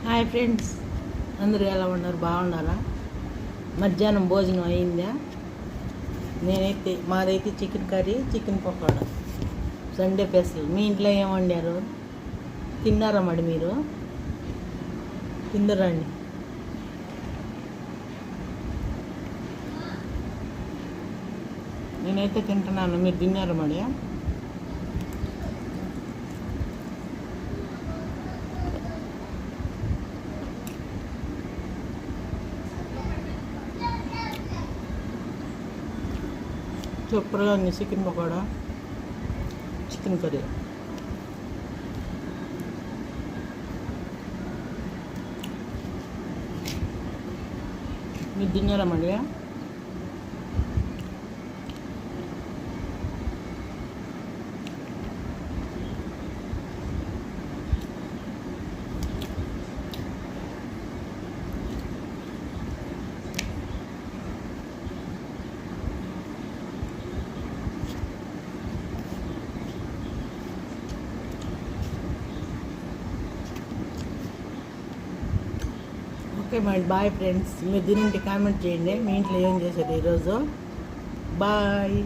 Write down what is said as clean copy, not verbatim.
Hi friends, అందరూ ఎలా ఉన్నారు? బాగున్నారా? మధ్యాహ్నం భోజనం అయిందా? మాదైతే chicken curry, chicken pakoda, Sunday special. మీ ఇంట్లో ఏం వండారు? తిన్నారా మరి మీరు? తిందరండి. నేనైతే తింటున్నాను, మీరు తిన్నారా మరి? సూపర్గా ఉంది చికెన్ పకోడా, చికెన్ కర్రీ. మీరు తిన్నారా మరి? ఓకే మరి, బాయ్ ఫ్రెండ్స్. మీరు దీనింటి కామెంట్ చేయండి, మీ ఇంట్లో ఏం చేశారు ఈరోజు. బాయ్.